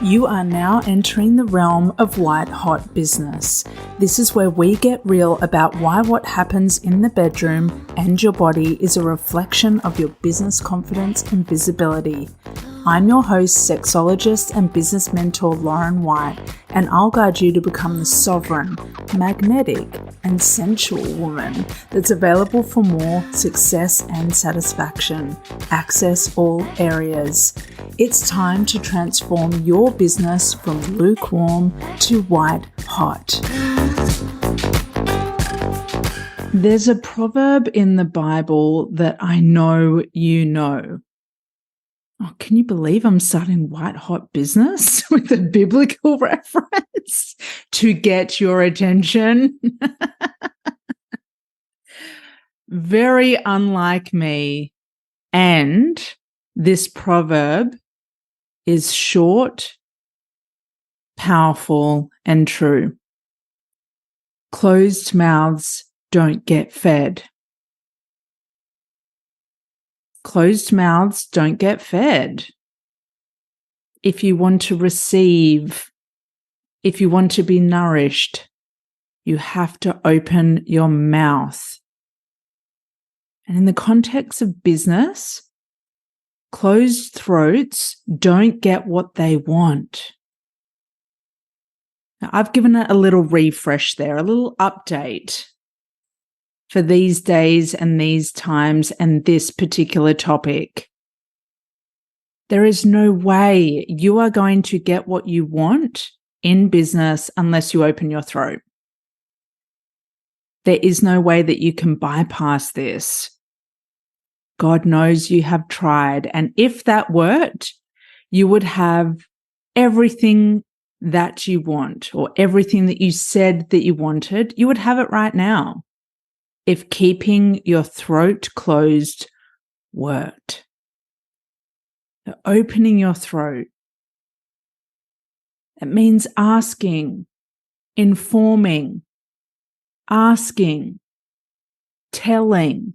You are now entering the realm of white hot business. This is where we get real about why what happens in the bedroom and your body is a reflection of your business confidence and visibility. I'm your host, sexologist and business mentor Lauren White, and I'll guide you to become the sovereign, magnetic, and sensual woman that's available for more success and satisfaction. Access all areas. It's time to transform your business from lukewarm to white hot. There's a proverb in the Bible that I know you know. Oh, can you believe I'm starting white hot business with a biblical reference to get your attention? Very unlike me. And this proverb is short, powerful, and true. Closed mouths don't get fed. Closed mouths don't get fed. If you want to receive, if you want to be nourished, you have to open your mouth. And in the context of business, closed throats don't get what they want. Now, I've given it a little refresh there, a little update for these days and these times and this particular topic. There is no way you are going to get what you want in business unless you open your throat. There is no way that you can bypass this. God knows you have tried. And if that worked, you would have everything that you want, or everything that you said that you wanted, you would have it right now. If keeping your throat closed worked. Opening your throat. It means asking, informing, asking, telling.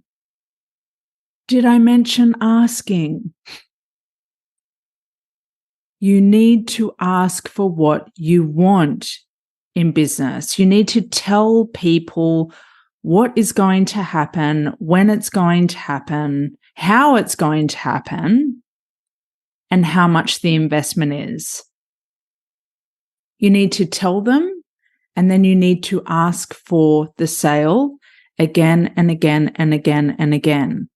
Did I mention asking? You need to ask for what you want in business. You need to tell people what is going to happen, when it's going to happen, how it's going to happen, and how much the investment is. You need to tell them, and then you need to ask for the sale again and again and again and again.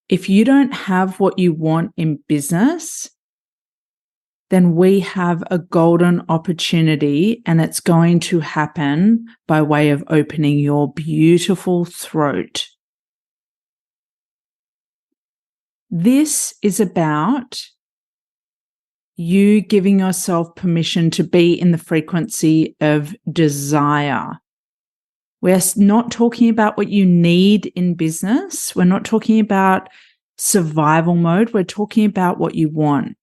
If you don't have what you want in business, then we have a golden opportunity, and it's going to happen by way of opening your beautiful throat. This is about you giving yourself permission to be in the frequency of desire. We're not talking about what you need in business. We're not talking about survival mode. We're talking about what you want.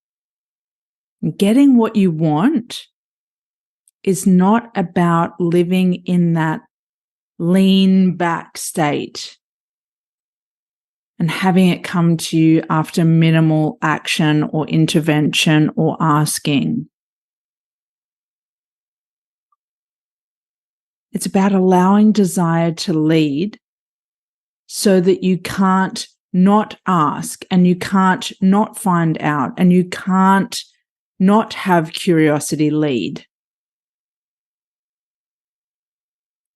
Getting what you want is not about living in that lean back state and having it come to you after minimal action or intervention or asking. It's about allowing desire to lead so that you can't not ask, and you can't not find out, and you can't not have curiosity lead.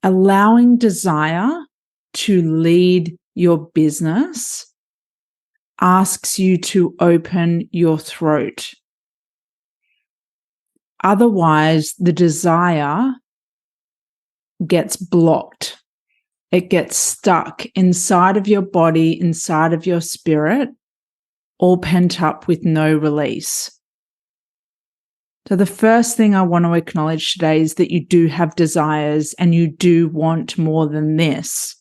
Allowing desire to lead your business asks you to open your throat. Otherwise, the desire gets blocked. It gets stuck inside of your body, inside of your spirit, all pent up with no release. So the first thing I want to acknowledge today is that you do have desires and you do want more than this.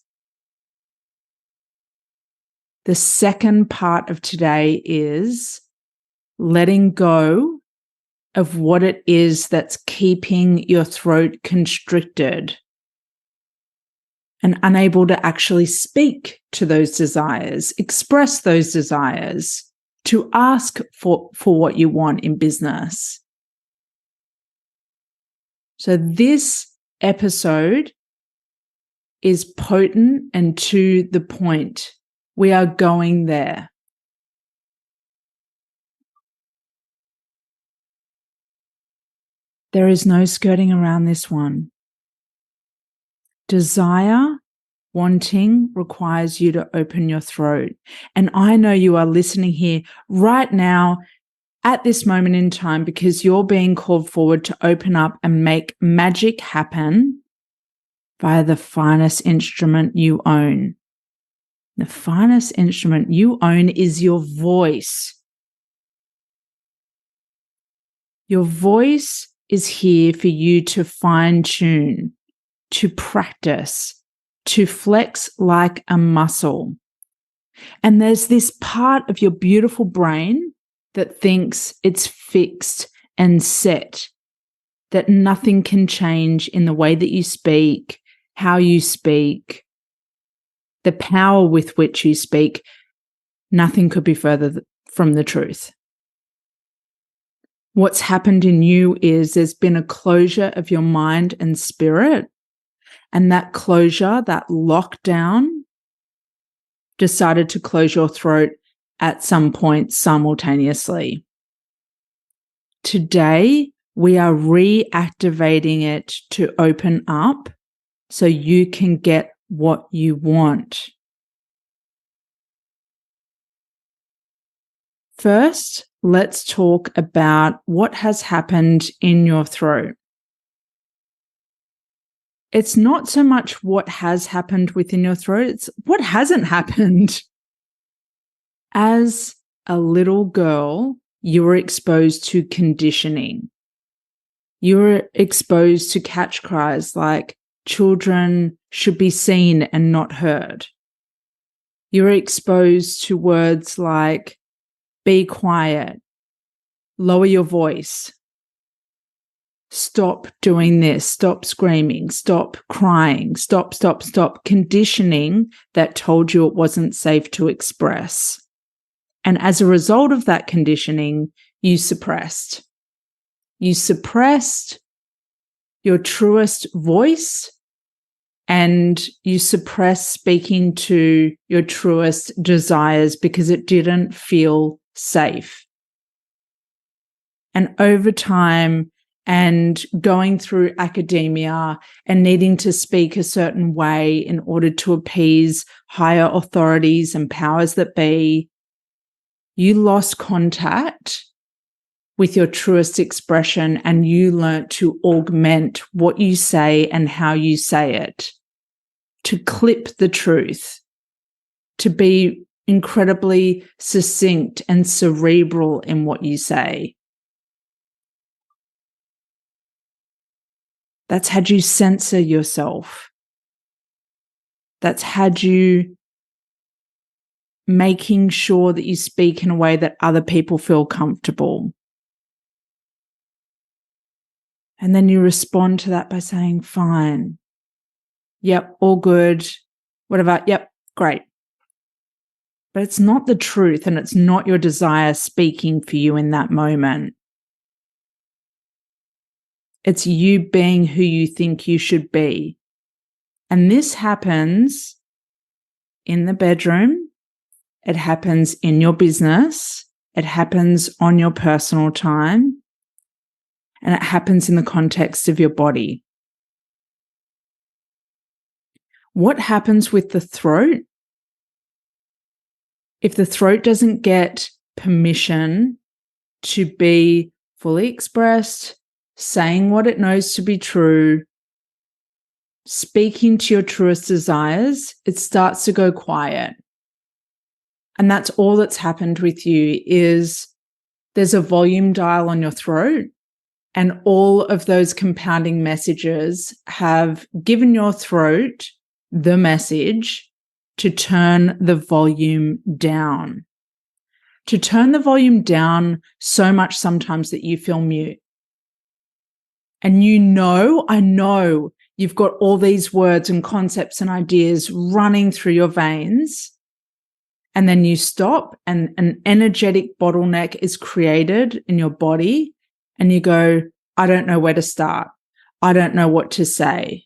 The second part of today is letting go of what it is that's keeping your throat constricted and unable to actually speak to those desires, express those desires, to ask for what you want in business. So this episode is potent and to the point. We are going there. There is no skirting around this one. Desire, wanting requires you to open your throat. And I know you are listening here right now at this moment in time because you're being called forward to open up and make magic happen via the finest instrument you own. The finest instrument you own is your voice. Your voice is here for you to fine-tune, to practice, to flex like a muscle. And there's this part of your beautiful brain that thinks it's fixed and set, that nothing can change in the way that you speak, how you speak, the power with which you speak. Nothing could be further from the truth. What's happened in you is there's been a closure of your mind and spirit, and that closure, that lockdown, decided to close your throat at some point simultaneously. Today, we are reactivating it to open up so you can get what you want. First, let's talk about what has happened in your throat. It's not so much what has happened within your throat, it's what hasn't happened. As a little girl, you were exposed to conditioning. You were exposed to catch cries like children should be seen and not heard. You were exposed to words like be quiet, lower your voice, stop doing this, stop screaming, stop crying, stop. Conditioning that told you it wasn't safe to express. And as a result of that conditioning, you suppressed. You suppressed your truest voice and you suppressed speaking to your truest desires because it didn't feel safe. And over time, and going through academia and needing to speak a certain way in order to appease higher authorities and powers that be, you lost contact with your truest expression and you learnt to augment what you say and how you say it, to clip the truth, to be incredibly succinct and cerebral in what you say. That's had you censor yourself. That's had you making sure that you speak in a way that other people feel comfortable. And then you respond to that by saying, fine. Yep, all good. Whatever. Yep, great. But it's not the truth and it's not your desire speaking for you in that moment. It's you being who you think you should be. And this happens in the bedroom. It happens in your business. It happens on your personal time. And it happens in the context of your body. What happens with the throat? If the throat doesn't get permission to be fully expressed, saying what it knows to be true, speaking to your truest desires, it starts to go quiet. And that's all that's happened with you is there's a volume dial on your throat and all of those compounding messages have given your throat the message to turn the volume down. To turn the volume down so much sometimes that you feel mute. And I know you've got all these words and concepts and ideas running through your veins. And then you stop and an energetic bottleneck is created in your body and you go, I don't know where to start. I don't know what to say.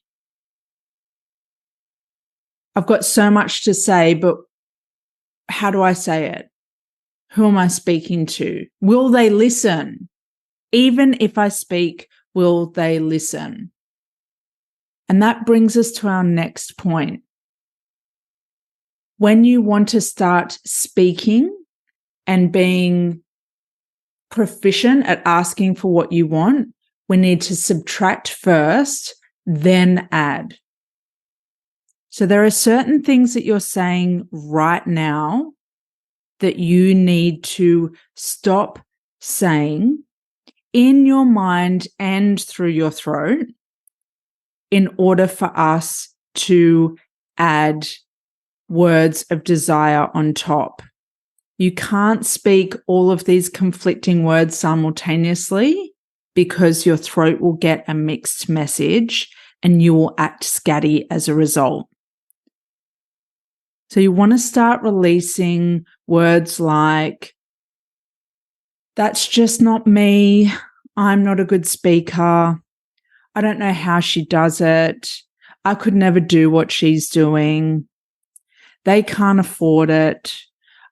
I've got so much to say, but how do I say it? Who am I speaking to? Will they listen? Even if I speak, will they listen? And that brings us to our next point. When you want to start speaking and being proficient at asking for what you want, we need to subtract first, then add. So there are certain things that you're saying right now that you need to stop saying in your mind and through your throat in order for us to add words of desire on top. You can't speak all of these conflicting words simultaneously because your throat will get a mixed message and you will act scatty as a result. So you want to start releasing words like, that's just not me. I'm not a good speaker. I don't know how she does it. I could never do what she's doing. They can't afford it.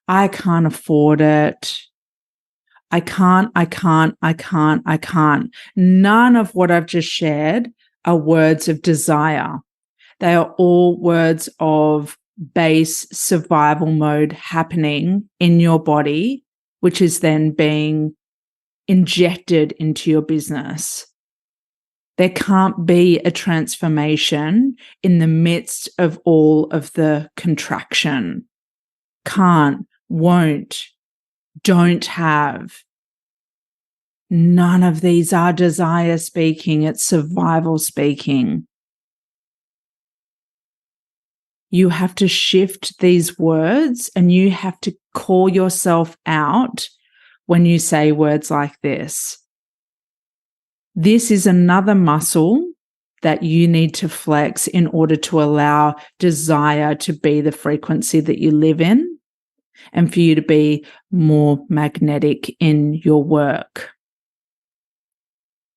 I can't afford it. I can't. None of what I've just shared are words of desire. They are all words of base survival mode happening in your body, which is then being injected into your business. There can't be a transformation in the midst of all of the contraction. Can't, won't, don't have. None of these are desire speaking, it's survival speaking. You have to shift these words and you have to call yourself out when you say words like this. This is another muscle that you need to flex in order to allow desire to be the frequency that you live in and for you to be more magnetic in your work.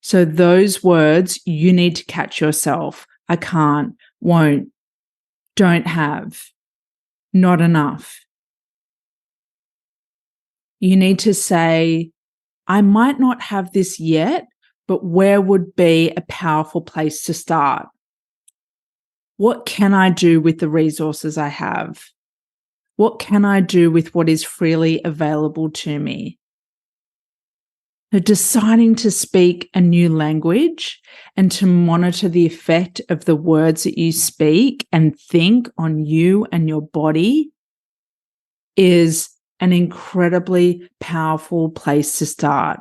So those words, you need to catch yourself. I can't, won't, don't have, not enough. You need to say, I might not have this yet, but where would be a powerful place to start? What can I do with the resources I have? What can I do with what is freely available to me? So deciding to speak a new language and to monitor the effect of the words that you speak and think on you and your body is an incredibly powerful place to start.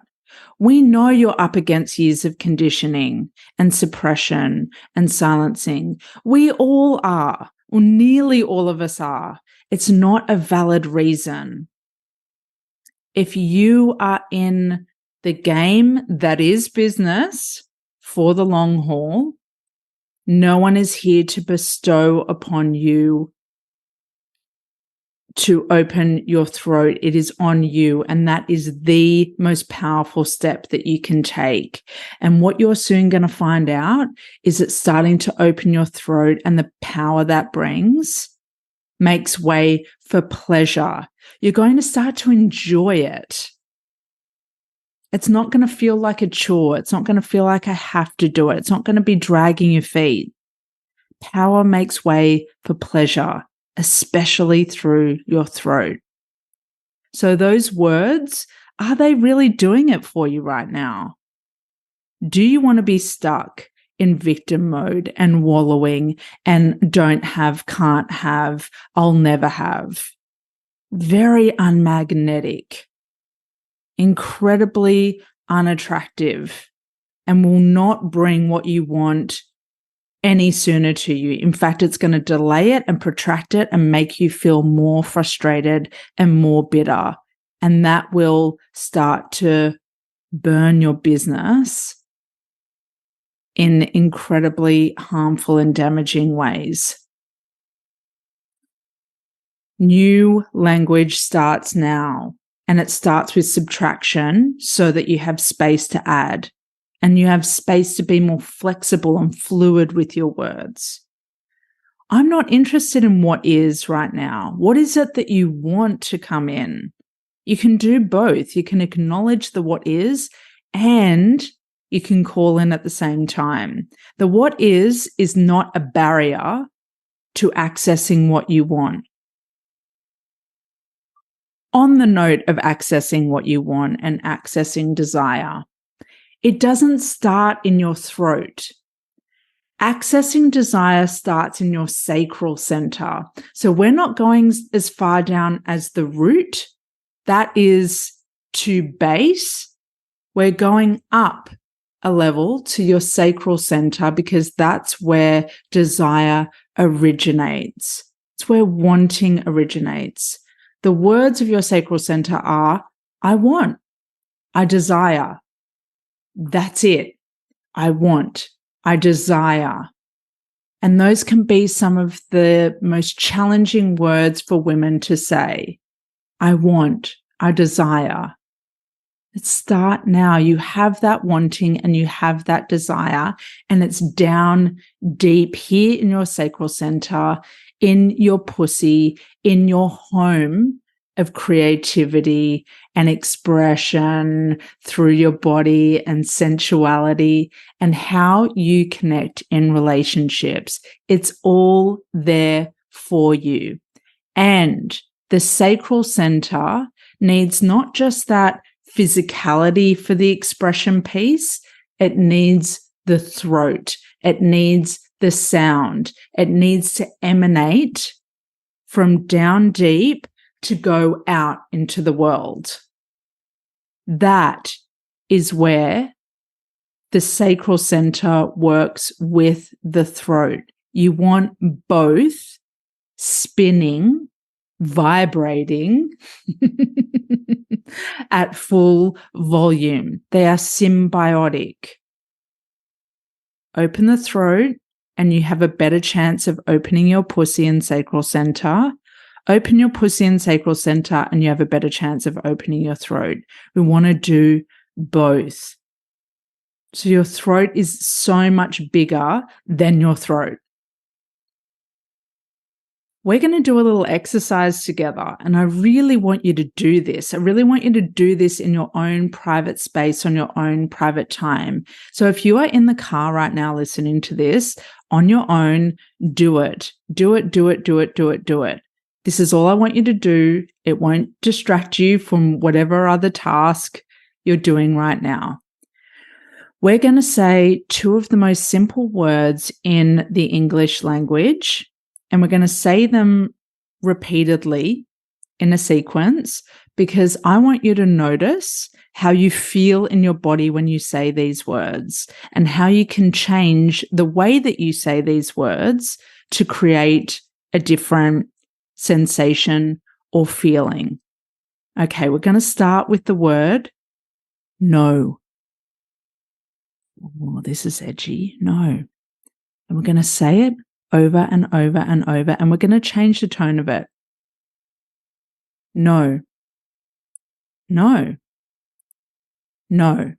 We know you're up against years of conditioning and suppression and silencing. We all are, or nearly all of us are. It's not a valid reason. If you are in the game that is business for the long haul, no one is here to bestow upon you to open your throat. It is on you. And that is the most powerful step that you can take. And what you're soon going to find out is that starting to open your throat and the power that brings makes way for pleasure. You're going to start to enjoy it. It's not going to feel like a chore. It's not going to feel like I have to do it. It's not going to be dragging your feet. Power makes way for pleasure, especially through your throat. So those words, are they really doing it for you right now? Do you want to be stuck in victim mode and wallowing and don't have, can't have, I'll never have? Very unmagnetic, incredibly unattractive, and will not bring what you want any sooner to you. In fact, it's going to delay it and protract it and make you feel more frustrated and more bitter. And that will start to burn your business in incredibly harmful and damaging ways. New language starts now, and it starts with subtraction so that you have space to add and you have space to be more flexible and fluid with your words. I'm not interested in what is right now. What is it that you want to come in? You can do both. You can acknowledge the what is and you can call in at the same time. The what is not a barrier to accessing what you want. On the note of accessing what you want and accessing desire, it doesn't start in your throat. Accessing desire starts in your sacral center. So we're not going as far down as the root. That is to base. We're going up a level to your sacral center because that's where desire originates. It's where wanting originates. The words of your sacral center are, I want, I desire. That's it. I want, I desire. And those can be some of the most challenging words for women to say. I want, I desire. Let's start now. You have that wanting and you have that desire, and it's down deep here in your sacral center, in your pussy, in your home of creativity and expression through your body and sensuality and how you connect in relationships. It's all there for you. And the sacral center needs not just that physicality for the expression piece, it needs the throat, it needs the sound, it needs to emanate from down deep to go out into the world. That is where the sacral center works with the throat. You want both spinning, vibrating at full volume. They are symbiotic. Open the throat and you have a better chance of opening your pussy and sacral center. Open your pussy and sacral center and you have a better chance of opening your throat. We want to do both. So your throat is so much bigger than your throat. We're going to do a little exercise together, and I really want you to do this. I really want you to do this in your own private space, on your own private time. So if you are in the car right now listening to this on your own, do it. Do it, do it, do it, do it, do it. This is all I want you to do. It won't distract you from whatever other task you're doing right now. We're going to say two of the most simple words in the English language, and we're going to say them repeatedly in a sequence because I want you to notice how you feel in your body when you say these words and how you can change the way that you say these words to create a different sensation or feeling. Okay, we're going to start with the word no. Oh, this is edgy. No. And we're going to say it over and over and over, and we're going to change the tone of it. No. No. No.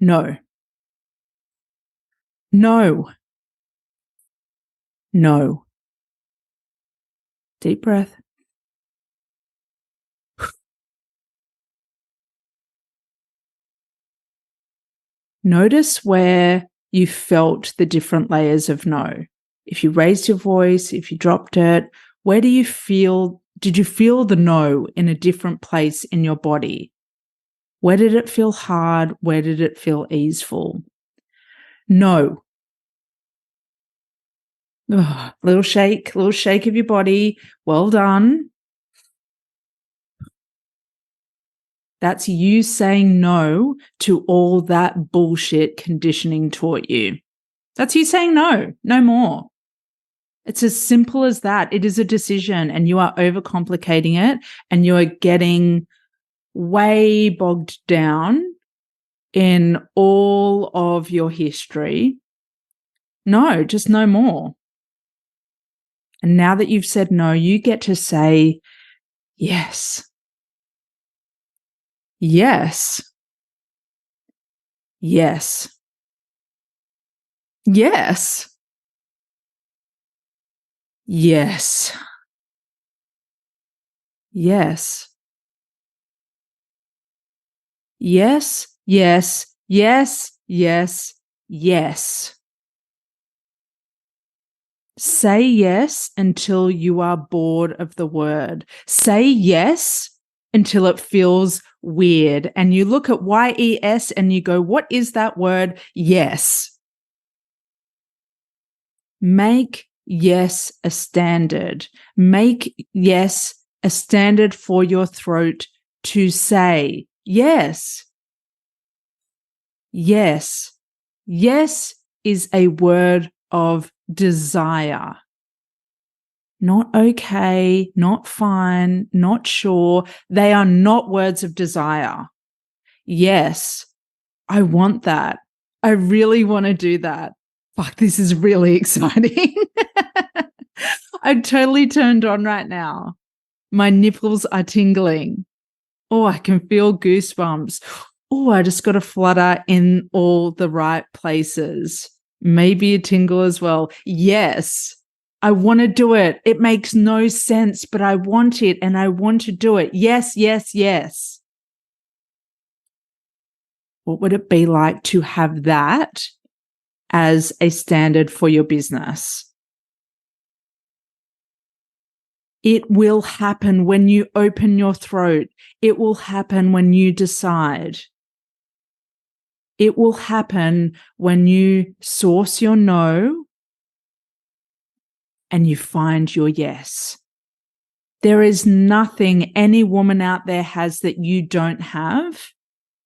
No. No. No. Deep breath. Notice where you felt the different layers of no. If you raised your voice, if you dropped it, where do you feel, did you feel the no in a different place in your body? Where did it feel hard? Where did it feel easeful? No. Ugh, little shake of your body. Well done. That's you saying no to all that bullshit conditioning taught you. That's you saying no, no more. It's as simple as that. It is a decision, and you are overcomplicating it, and you are getting way bogged down in all of your history. No, just no more. And now that you've said no, you get to say yes. Yes. Yes. Yes. Yes. Yes. Yes. Yes. Yes. Yes. Yes. Say yes until you are bored of the word. Say yes until it feels weird. And you look at yes and you go, what is that word? Yes. Make yes a standard. Make yes a standard for your throat to say yes. Yes. Yes is a word of desire. Not okay, not fine, not sure. They are not words of desire. Yes, I want that. I really want to do that. Fuck, this is really exciting. I'm totally turned on right now. My nipples are tingling. Oh, I can feel goosebumps. Oh, I just got a flutter in all the right places. Maybe a tingle as well. Yes, I want to do it. It makes no sense, but I want it and I want to do it. Yes, yes, yes. What would it be like to have that as a standard for your business? It will happen when you open your throat. It will happen when you decide. It will happen when you source your no and you find your yes. There is nothing any woman out there has that you don't have.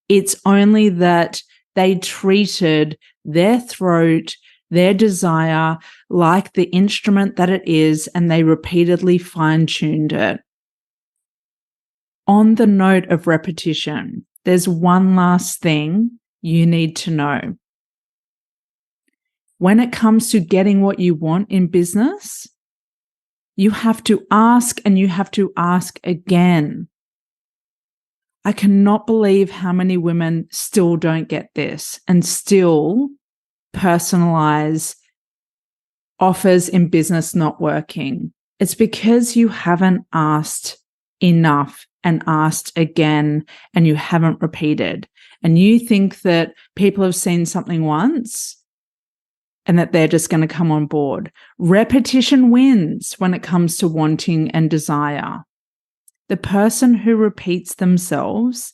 It's only that they treated their throat, their desire, like the instrument that it is, and they repeatedly fine-tuned it. On the note of repetition, there's one last thing you need to know. When it comes to getting what you want in business, you have to ask and you have to ask again. I cannot believe how many women still don't get this and still personalize offers in business not working. It's because you haven't asked enough and asked again and you haven't repeated. And you think that people have seen something once and that they're just going to come on board. Repetition wins when it comes to wanting and desire. The person who repeats themselves,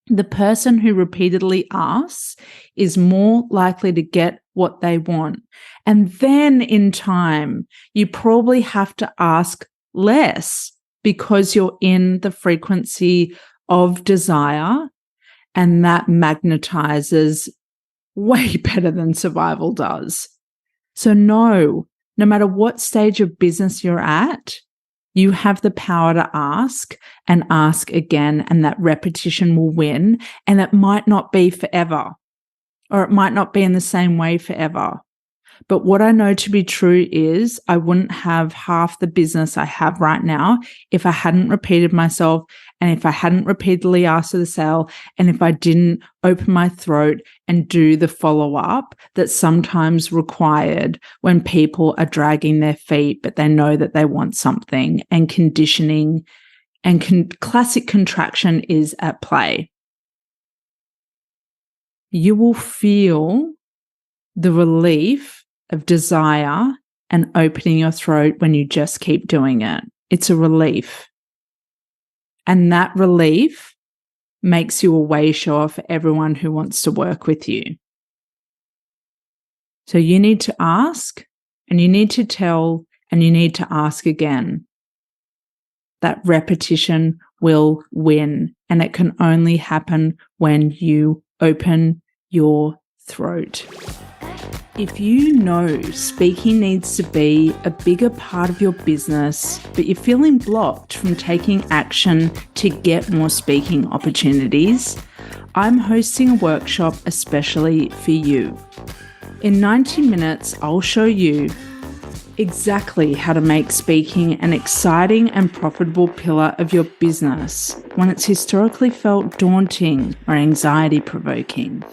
the person who repeatedly asks, is more likely to get what they want. And then in time, you probably have to ask less because you're in the frequency of desire, and that magnetizes way better than survival does. So no matter what stage of business you're at, you have the power to ask and ask again, and that repetition will win. And it might not be forever, or it might not be in the same way forever. But what I know to be true is I wouldn't have half the business I have right now if I hadn't repeated myself, and if I hadn't repeatedly asked for the sale, and if I didn't open my throat and do the follow-up that's sometimes required when people are dragging their feet, but they know that they want something, and conditioning and classic contraction is at play. You will feel the relief of desire and opening your throat when you just keep doing it. It's a relief. And that relief makes you a way shower for everyone who wants to work with you. So you need to ask, and you need to tell, and you need to ask again. That repetition will win, and it can only happen when you open your throat. If you know speaking needs to be a bigger part of your business, but you're feeling blocked from taking action to get more speaking opportunities, I'm hosting a workshop especially for you. In 90 minutes, I'll show you exactly how to make speaking an exciting and profitable pillar of your business when it's historically felt daunting or anxiety-provoking.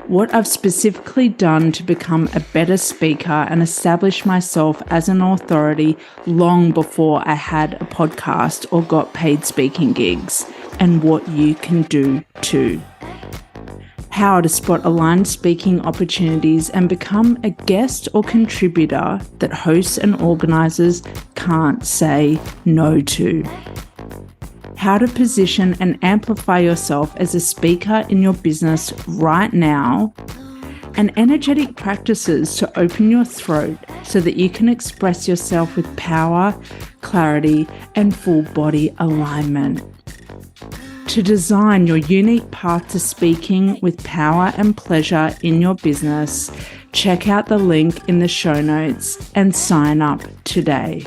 What I've specifically done to become a better speaker and establish myself as an authority long before I had a podcast or got paid speaking gigs, and what you can do too. How to spot aligned speaking opportunities and become a guest or contributor that hosts and organisers can't say no to. How to position and amplify yourself as a speaker in your business right now, and energetic practices to open your throat so that you can express yourself with power, clarity, and full body alignment. To design your unique path to speaking with power and pleasure in your business, check out the link in the show notes and sign up today.